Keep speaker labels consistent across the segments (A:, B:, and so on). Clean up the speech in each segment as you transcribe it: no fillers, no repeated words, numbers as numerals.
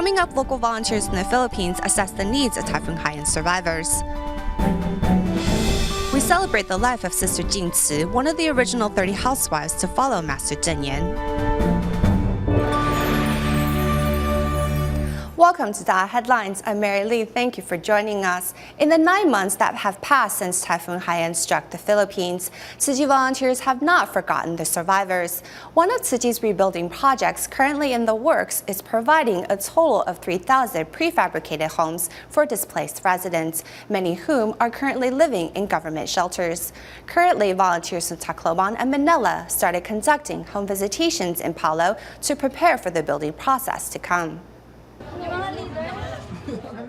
A: Coming up, local volunteers in the Philippines assess the needs of Typhoon Haiyan survivors. We celebrate the life of Sister Jingci, one of the original 30 housewives to follow Master Cheng Yen. Welcome to DaAi Headlines. I'm Mary Lee. Thank you for joining us. In the 9 months that have passed since Typhoon Haiyan struck the Philippines, Tzu Chi volunteers have not forgotten the survivors. One of Tzu Chi's rebuilding projects currently in the works is providing a total of 3,000 prefabricated homes for displaced residents, many whom are currently living in government shelters. Currently, volunteers from Tacloban and Manila started conducting home visitations in Palo to prepare for the building process to come.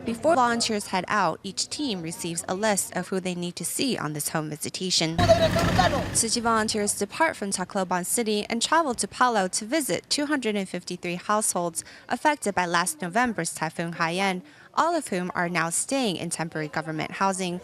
A: Before volunteers head out, each team receives a list of who they need to see on this home visitation. Tzu Chi volunteers depart from Tacloban City and travel to Palo to visit 253 households affected by last November's Typhoon Haiyan, all of whom are now staying in temporary government housing,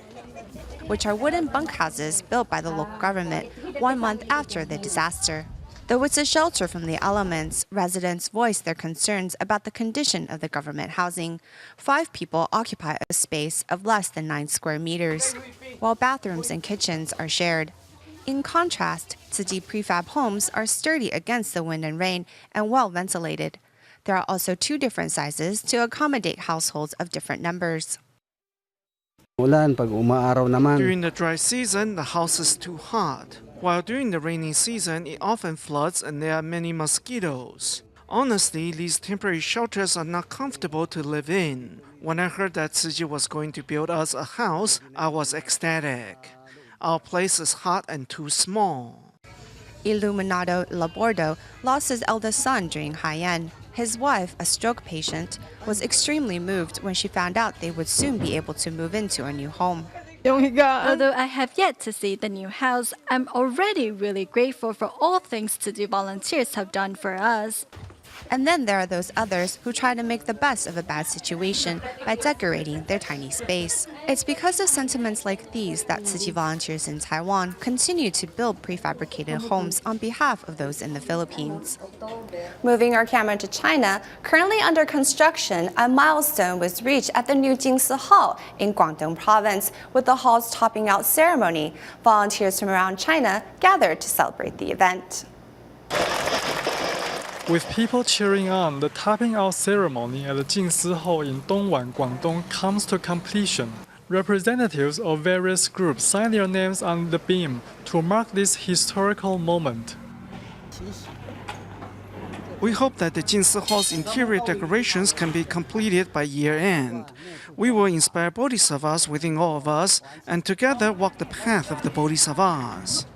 A: which are wooden bunkhouses built by the local government 1 month after the disaster. Though it's a shelter from the elements, residents voice their concerns about the condition of the government housing. 5 people occupy a space of less than 9 square meters, while bathrooms and kitchens are shared. In contrast, Tzu Chi prefab homes are sturdy against the wind and rain and well ventilated. There are also 2 different sizes to accommodate households of different numbers.
B: During the dry season, the house is too hot. While during the rainy season, it often floods and there are many mosquitoes. Honestly, these temporary shelters are not comfortable to live in. When I heard that Tzu Chi was going to build us a house, I was ecstatic. Our place is hot and too small.
A: Iluminado Labordo lost his eldest son during Haiyan. His wife, a stroke patient, was extremely moved when she found out they would soon be able to move into a new home.
C: Although I have yet to see the new house, I'm already really grateful for all things Tzu Chi volunteers have done for us.
A: And then there are those others who try to make the best of a bad situation by decorating their tiny space. It's because of sentiments like these that Tzu Chi volunteers in Taiwan continue to build prefabricated homes on behalf of those in the Philippines. Moving our camera to China, currently under construction, a milestone was reached at the new Jingci Hall in Guangdong Province, with the hall's topping out ceremony. Volunteers from around China gathered to celebrate the event.
D: With people cheering on, the topping out ceremony at the Jingci Hall in Dongwan, Guangdong comes to completion. Representatives of various groups sign their names on the beam to mark this historical moment.
B: We hope that the Jingci Hall's interior decorations can be completed by year-end. We will inspire bodhisattvas within all of us and together walk the path of the bodhisattvas.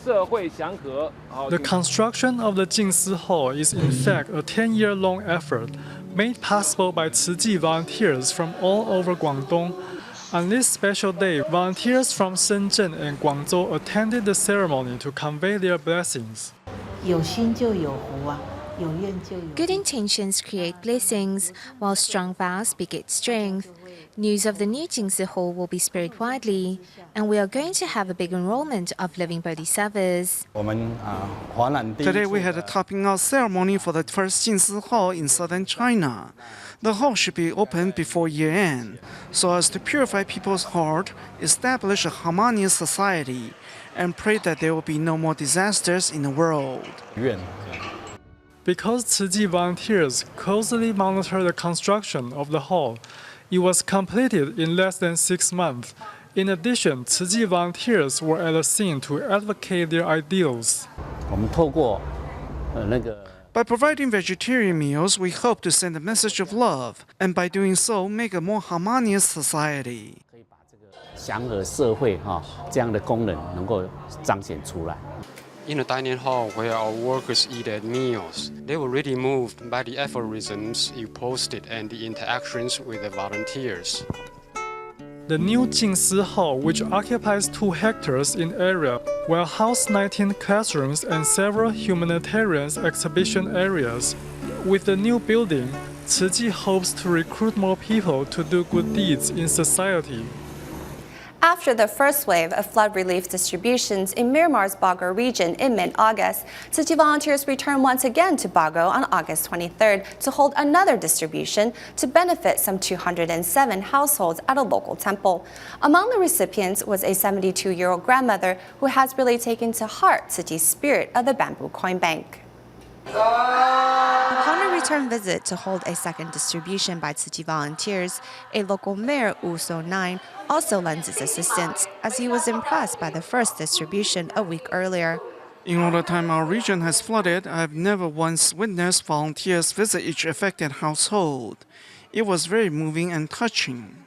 D: The construction of the Jingci Hall is in fact a 10-year-long effort made possible by Tzu Chi volunteers from all over Guangdong. On this special day, volunteers from Shenzhen and Guangzhou attended the ceremony to convey their blessings.
E: Good intentions create blessings, while strong vows beget strength. News of the new Jingci Hall will be spread widely, and we are going to have a big enrollment of living bodhisattvas.
B: Today we had a topping out ceremony for the first Jingci Hall in southern China. The hall should be opened before year-end, so as to purify people's heart, establish a harmonious society, and pray that there will be no more disasters in the world.
D: Because Tzu Chi volunteers closely monitor the construction of the hall, it was completed in less than 6 months. In addition, Tzu Chi volunteers were at the scene to advocate their ideals.
B: By providing vegetarian meals, we hope to send a message of love, and by doing so, make a more harmonious society.
F: In a dining hall where our workers eat their meals, they were really moved by the aphorisms you posted and the interactions with the volunteers.
D: The new Jingci Hall, which occupies 2 hectares in area, will house 19 classrooms and several humanitarian exhibition areas. With the new building, Tzu Chi hopes to recruit more people to do good deeds in society.
A: After the first wave of flood relief distributions in Myanmar's Bago region in mid-August, Tzu Chi volunteers returned once again to Bago on August 23rd to hold another distribution to benefit some 207 households at a local temple. Among the recipients was a 72-year-old grandmother who has really taken to heart Tzu Chi's spirit of the bamboo coin bank. Upon a return visit to hold a second distribution by Tzu Chi volunteers, a local mayor, Wu So-nine, also lends his assistance, as he was impressed by the first distribution a week earlier.
B: In all the time our region has flooded, I have never once witnessed volunteers visit each affected household. It was very moving and touching.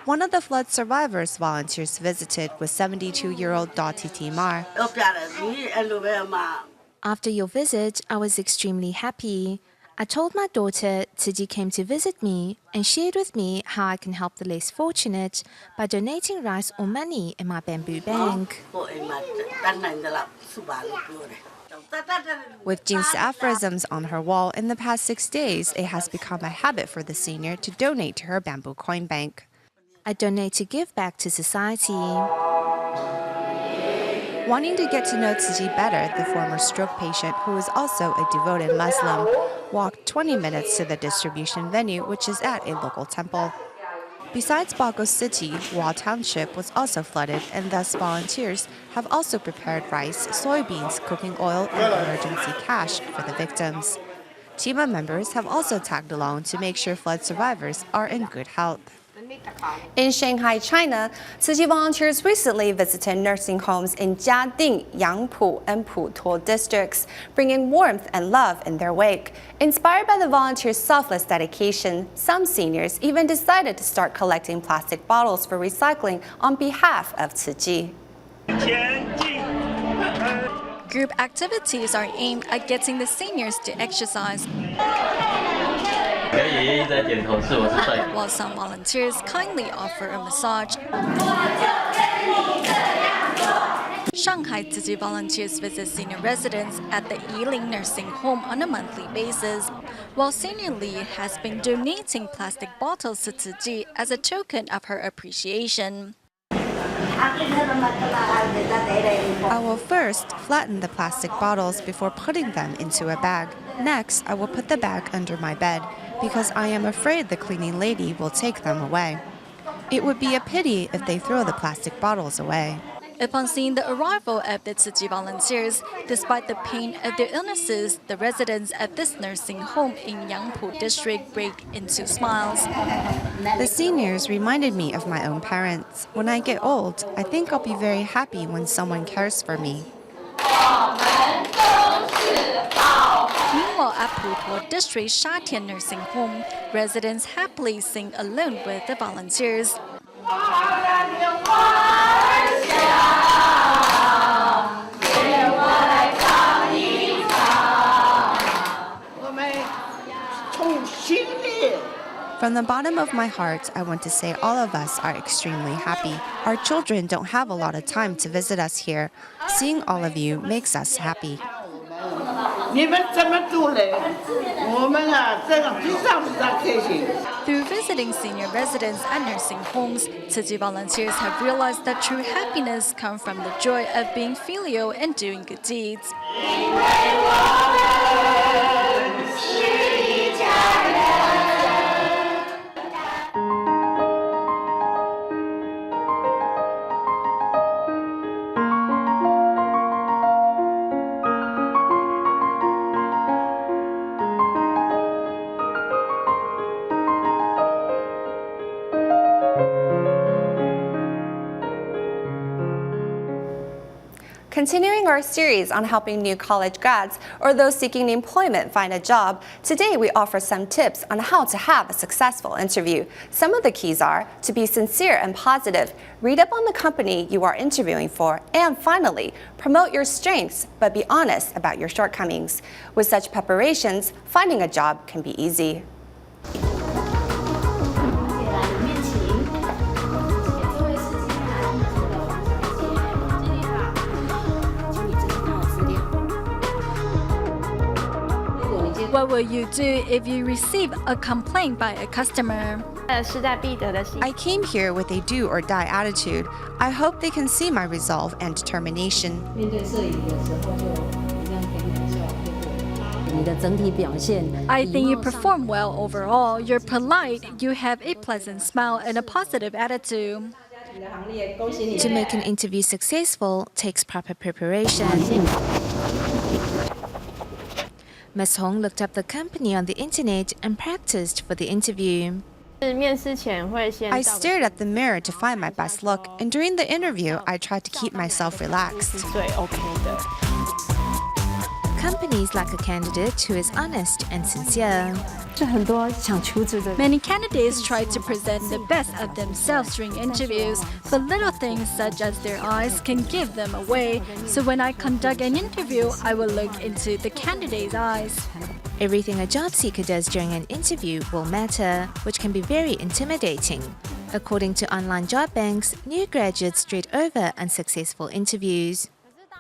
A: One of the flood survivors volunteers visited was 72-year-old Dati Mar.
E: After your visit, I was extremely happy. I told my daughter Tzu Chi came to visit me and shared with me how I can help the less fortunate by donating rice or money in my bamboo bank.
A: With Jingci aphorisms on her wall in the past 6 days, it has become a habit for the senior to donate to her bamboo coin bank.
E: I donate to give back to society.
A: Wanting to get to know Tzu Chi better, the former stroke patient, who is also a devoted Muslim, walked 20 minutes to the distribution venue, which is at a local temple. Besides Bago City, Wa Township was also flooded, and thus volunteers have also prepared rice, soybeans, cooking oil, and emergency cash for the victims. TIMA members have also tagged along to make sure flood survivors are in good health. In Shanghai, China, Tzu Chi volunteers recently visited nursing homes in Jiading, Yangpu, and Putuo districts, bringing warmth and love in their wake. Inspired by the volunteers' selfless dedication, some seniors even decided to start collecting plastic bottles for recycling on behalf of Tzu Chi.
C: Group activities are aimed at getting the seniors to exercise, while some volunteers kindly offer a massage. Shanghai Tzu Chi volunteers visit senior residents at the Yiling nursing home on a monthly basis, while Senior Li has been donating plastic bottles to Tzu Chi as a token of her appreciation.
A: I will first flatten the plastic bottles before putting them into a bag. Next, I will put the bag under my bed, because I am afraid the cleaning lady will take them away. It would be a pity if they throw the plastic bottles away.
C: Upon seeing the arrival of the Tzu Chi volunteers, despite the pain of their illnesses, the residents at this nursing home in Yangpu district break into smiles.
A: The seniors reminded me of my own parents. When I get old, I think I'll be very happy when someone cares for me.
C: Meanwhile, at Putuo District Shatian Nursing Home, residents happily sing along with the volunteers.
A: From the bottom of my heart, I want to say all of us are extremely happy. Our children don't have a lot of time to visit us here. Seeing all of you makes us happy.
C: Through visiting senior residents at nursing homes, Tzu Chi volunteers have realized that true happiness comes from the joy of being filial and doing good deeds.
A: Continuing our series on helping new college grads or those seeking employment find a job, today we offer some tips on how to have a successful interview. Some of the keys are to be sincere and positive, read up on the company you are interviewing for, and finally, promote your strengths but be honest about your shortcomings. With such preparations, finding a job can be easy.
C: What will you do if you receive a complaint by a customer?
A: I came here with a do or die attitude. I hope they can see my resolve and determination.
C: I think you perform well overall. You're polite, you have a pleasant smile and a positive attitude.
E: To make an interview successful takes proper preparation. Ms. Hong looked up the company on the internet and practiced for the interview.
A: I stared at the mirror to find my best look, and during the interview, I tried to keep myself relaxed.
E: Companies like a candidate who is honest and sincere.
C: Many candidates try to present the best of themselves during interviews, but little things such as their eyes can give them away. So when I conduct an interview, I will look into the candidate's eyes.
E: Everything a job seeker does during an interview will matter, which can be very intimidating. According to online job banks, new graduates straight over unsuccessful interviews.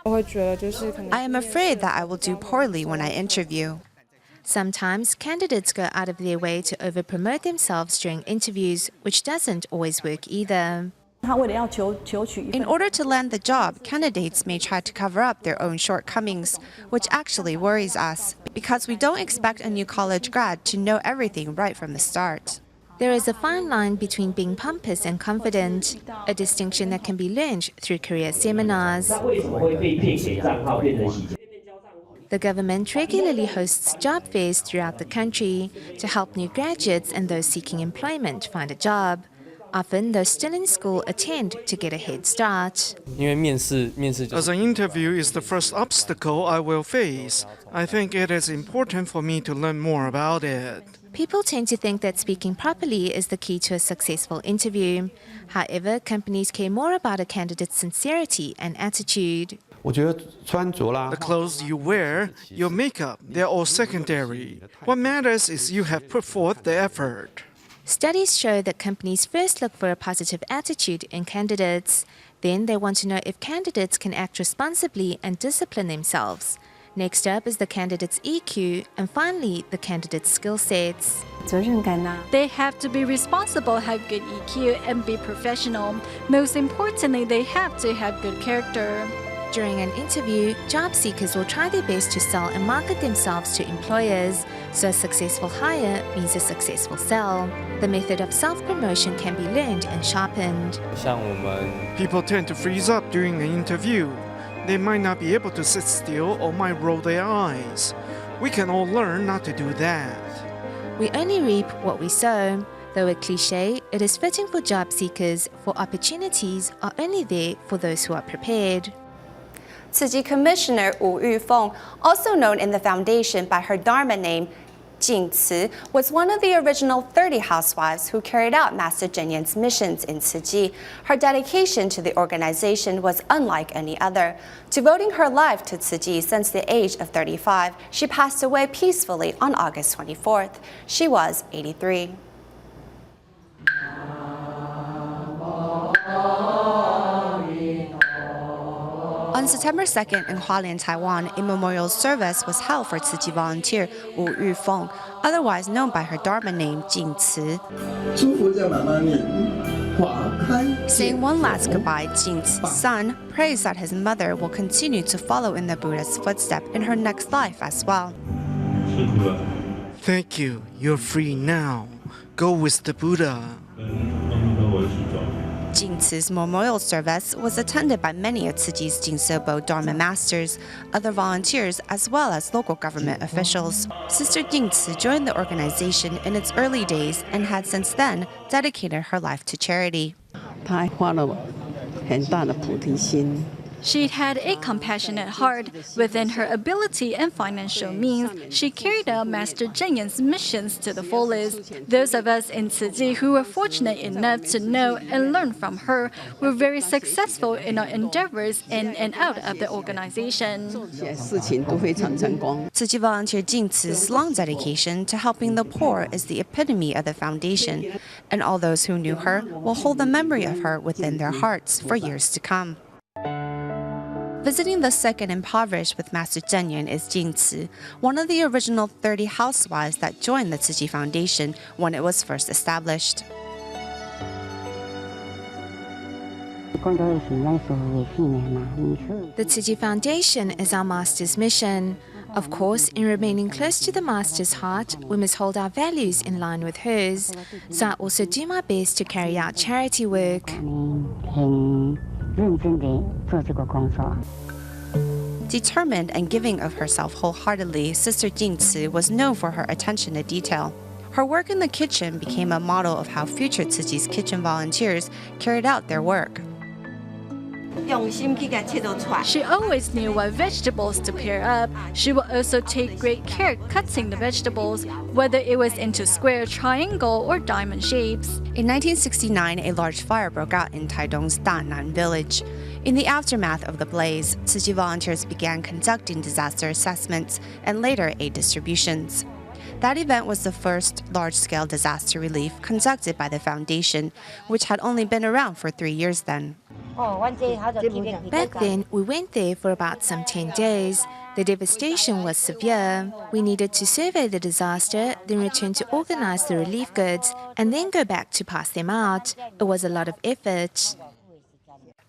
A: I am afraid that I will do poorly when I interview.
E: Sometimes candidates go out of their way to overpromote themselves during interviews, which doesn't always work either.
A: In order to land the job, candidates may try to cover up their own shortcomings, which actually worries us, because we don't expect a new college grad to know everything right from the start.
E: There is a fine line between being pompous and confident, a distinction that can be learned through career seminars. The government regularly hosts job fairs throughout the country to help new graduates and those seeking employment find a job. Often, those still in school attend to get a head start.
B: As an interview is the first obstacle I will face, I think it is important for me to learn more about it.
E: People tend to think that speaking properly is the key to a successful interview. However, companies care more about a candidate's sincerity and attitude.
B: The clothes you wear, your makeup, they're all secondary. What matters is you have put forth the effort.
E: Studies show that companies first look for a positive attitude in candidates. Then they want to know if candidates can act responsibly and discipline themselves. Next up is the candidate's EQ, and finally, the candidate's skill sets.
C: They have to be responsible, have good EQ, and be professional. Most importantly, they have to have good character.
E: During an interview, job seekers will try their best to sell and market themselves to employers, so a successful hire means a successful sell. The method of self-promotion can be learned and sharpened.
B: People tend to freeze up during an interview. They might not be able to sit still or might roll their eyes. We can all learn not to do that.
E: We only reap what we sow. Though a cliché, it is fitting for job seekers, for opportunities are only there for those who are prepared.
A: Tzu Chi Commissioner Wu Yufeng, also known in the foundation by her Dharma name, Jingci, was one of the original 30 housewives who carried out Master Cheng Yen's missions in Tzu Chi. Her dedication to the organization was unlike any other. Devoting her life to Tzu Chi since the age of 35, she passed away peacefully on August 24th. She was 83. On September 2nd in Hualien, Taiwan, a memorial service was held for Tzu Chi volunteer Wu Yufeng, otherwise known by her Dharma name, Jingci. Saying one last goodbye, Jinci's son prays that his mother will continue to follow in the Buddha's footsteps in her next life as well.
B: Thank you. You're free now. Go with the Buddha.
A: Jinci's memorial service was attended by many of Tzu Chi's Jingsobo Dharma masters, other volunteers, as well as local government officials. Sister Jingci joined the organization in its early days and had since then dedicated her life to charity.
C: She had a compassionate heart. Within her ability and financial means, she carried out Master Cheng Yen's missions to the fullest. Those of us in Tzu Chi who were fortunate enough to know and learn from her were very successful in our endeavors in and out of the organization.
A: Tzu Chi volunteer Jinci's long dedication to helping the poor is the epitome of the foundation, and all those who knew her will hold the memory of her within their hearts for years to come. Visiting the sick and impoverished with Master Cheng Yen is Jingci, one of the original 30 housewives that joined the Jingci Foundation when it was first established.
E: The Jingci Foundation is our Master's mission. Of course, in remaining close to the Master's heart, we must hold our values in line with hers. So I also do my best to carry out charity work.
A: Determined and giving of herself wholeheartedly, Sister Jingci was known for her attention to detail. Her work in the kitchen became a model of how future Jingci's kitchen volunteers carried out their work.
C: She always knew what vegetables to pair up. She would also take great care cutting the vegetables, whether it was into square, triangle, or diamond shapes.
A: In 1969, a large fire broke out in Taidong's Danan village. In the aftermath of the blaze, Jingci volunteers began conducting disaster assessments and later aid distributions. That event was the first large-scale disaster relief conducted by the foundation, which had only been around for 3 years then.
E: Back then, we went there for about some 10 days. The devastation was severe. We needed to survey the disaster, then return to organize the relief goods, and then go back to pass them out. It was a lot of effort.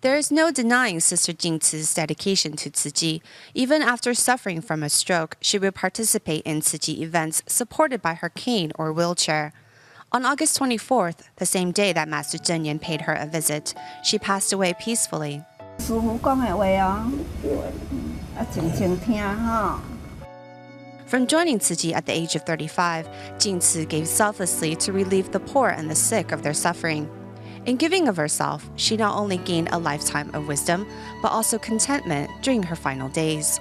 A: There is no denying Sister Jingci's dedication to Jingci. Even after suffering from a stroke, she would participate in Jingci events supported by her cane or wheelchair. On August 24th, the same day that Master Cheng Yen paid her a visit, she passed away peacefully. From joining Jingci at the age of 35, Jingci gave selflessly to relieve the poor and the sick of their suffering. In giving of herself, she not only gained a lifetime of wisdom, but also contentment during her final days.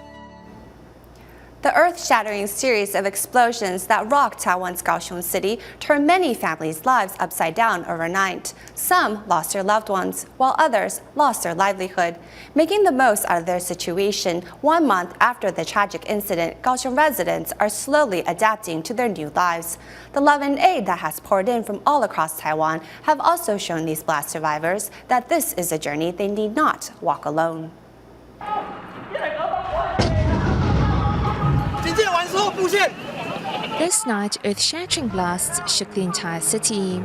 A: The earth-shattering series of explosions that rocked Taiwan's Kaohsiung City turned many families' lives upside down overnight. Some lost their loved ones, while others lost their livelihood. Making the most out of their situation, 1 month after the tragic incident, Kaohsiung residents are slowly adapting to their new lives. The love and aid that has poured in from all across Taiwan have also shown these blast survivors that this is a journey they need not walk alone.
E: This night, earth-shattering blasts shook the entire city.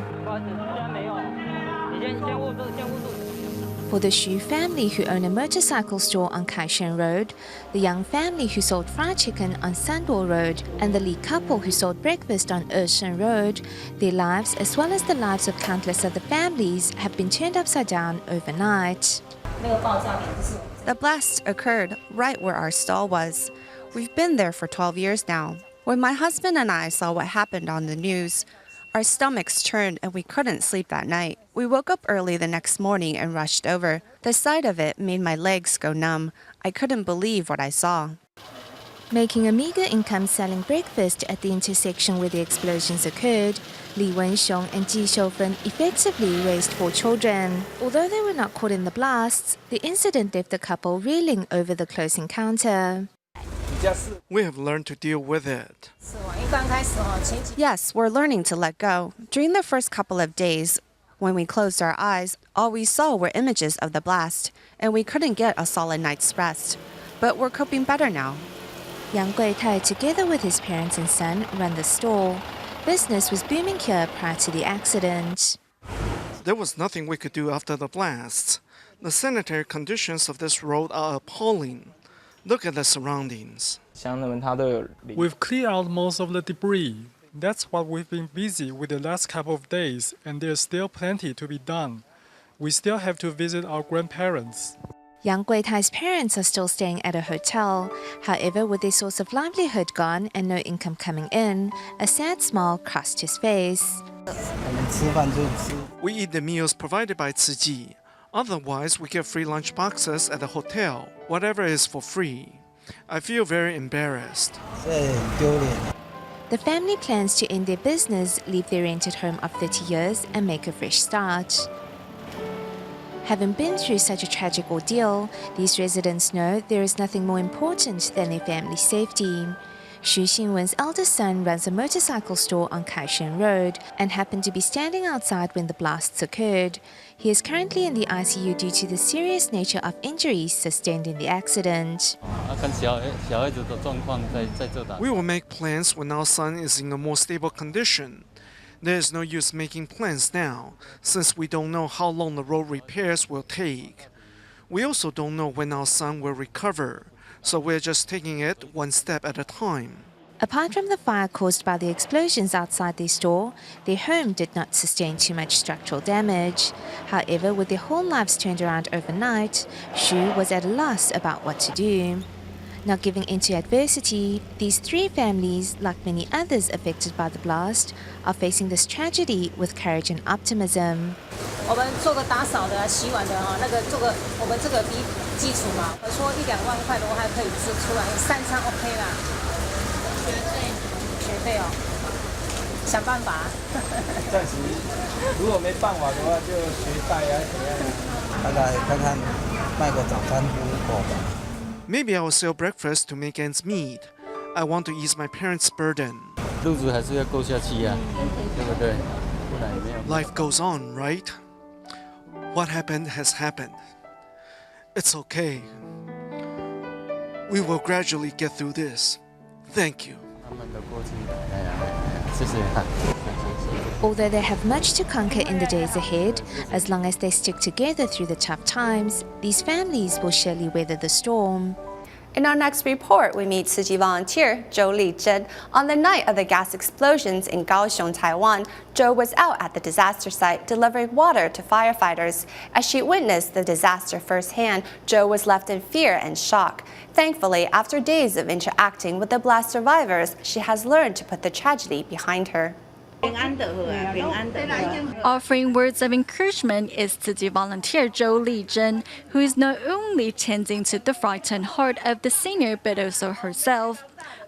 E: For the Xu family who own a motorcycle store on Kaishan Road, the Yang family who sold fried chicken on Sandor Road, and the Li couple who sold breakfast on Ershen Road, their lives, as well as the lives of countless other families, have been turned upside down overnight.
A: The blast occurred right where our stall was. We've been there for 12 years now. When my husband and I saw what happened on the news, our stomachs churned and we couldn't sleep that night. We woke up early the next morning and rushed over. The sight of it made my legs go numb. I couldn't believe what I saw.
E: Making a meager income selling breakfast at the intersection where the explosions occurred, Li Wenxiong and Ji Shoufen effectively raised 4 children. Although they were not caught in the blasts, the incident left the couple reeling over the close encounter.
B: We have learned to deal with it.
A: Yes, we're learning to let go. During the first couple of days, when we closed our eyes, all we saw were images of the blast, and we couldn't get a solid night's rest. But we're coping better now.
E: Yang Guitai, together with his parents and son, run the store. Business was booming here prior to the accident.
B: There was nothing we could do after the blast. The sanitary conditions of this road are appalling. Look at the surroundings.
D: We've cleared out most of the debris. That's what we've been busy with the last couple of days, and there's still plenty to be done. We still have to visit our grandparents.
E: Yang Guitai's parents are still staying at a hotel. However, with their source of livelihood gone and no income coming in, a sad smile crossed his face.
B: We eat the meals provided by Jingci. Otherwise, we get free lunch boxes at the hotel. Whatever is for free. I feel very embarrassed.
E: The family plans to end their business, leave their rented home of 30 years, and make a fresh start. Having been through such a tragic ordeal, these residents know there is nothing more important than their family's safety. Xu Xingwen's eldest son runs a motorcycle store on Kaishan Road and happened to be standing outside when the blasts occurred. He is currently in the ICU due to the serious nature of injuries sustained in the accident.
B: We will make plans when our son is in a more stable condition. There is no use making plans now, since we don't know how long the road repairs will take. We also don't know when our son will recover, so we're just taking it one step at a time.
E: Apart from the fire caused by the explosions outside their store, their home did not sustain too much structural damage. However, with their whole lives turned around overnight, Xu was at a loss about what to do. Not giving in to adversity, these three families, like many others affected by the blast, are facing this tragedy with courage and optimism.
G: 我们做个打扫的、洗碗的哈，做个我们这个比基础嘛，我说1-2万块的话还可以支出来，3餐 OK 啦。学费哦，想办法。
H: 暂时如果没办法的话，就学贷啊怎样？大概看看卖个早餐糊口吧。
B: Maybe I will sell breakfast to make ends meet. I want to ease my parents' burden.
H: 路子还是要够下去啊，对不对？不然也没有。
B: Life goes on, right? What happened has happened. It's okay. We will gradually get through this. Thank you.
E: Although they have much to conquer in the days ahead, as long as they stick together through the tough times, these families will surely weather the storm.
A: In our next report, we meet Tzu Chi volunteer Zhou Lizhen. On the night of the gas explosions in Kaohsiung, Taiwan, Zhou was out at the disaster site delivering water to firefighters. As she witnessed the disaster firsthand, Zhou was left in fear and shock. Thankfully, after days of interacting with the blast survivors, she has learned to put the tragedy behind her.
C: Offering words of encouragement is Tzu Chi volunteer Zhou Lizhen, who is not only tending to the frightened heart of the senior but also herself.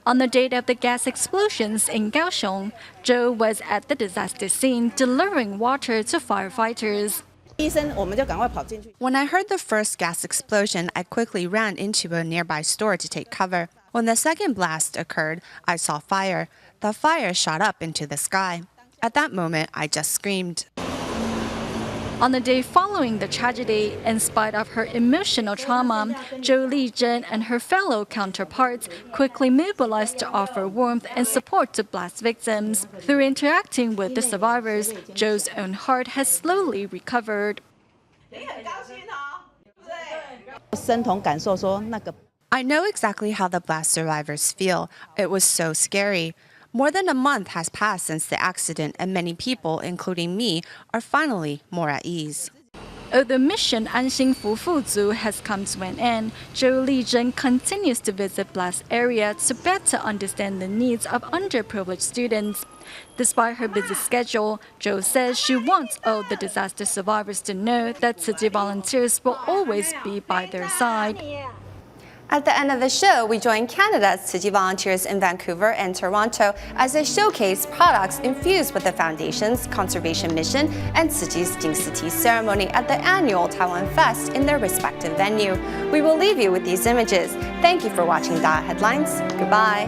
C: On the date of the gas explosions in Kaohsiung, Zhou was at the disaster scene delivering water to firefighters.
A: When I heard the first gas explosion, I quickly ran into a nearby store to take cover. When the second blast occurred, I saw fire. The fire shot up into the sky. At that moment, I just screamed.
C: On the day following the tragedy, in spite of her emotional trauma, Zhou Lizhen and her fellow counterparts quickly mobilized to offer warmth and support to blast victims. Through interacting with the survivors, Zhou's own heart has slowly recovered.
A: I know exactly how the blast survivors feel. It was so scary. More than a month has passed since the accident, and many people, including me, are finally more at ease.
C: Although mission Anxin Fuzhu has come to an end, Zhou Lizhen continues to visit blast area to better understand the needs of underprivileged students. Despite her busy schedule, Zhou says she wants all the disaster survivors to know that Tzu Chi volunteers will always be by their side.
A: At the end of the show, we join Canada's Tzu Chi volunteers in Vancouver and Toronto as they showcase products infused with the Foundation's conservation mission and Tzu Chi's Jingci tea ceremony at the annual Taiwan Fest in their respective venue. We will leave you with these images. Thank you for watching DaAi Headlines. Goodbye.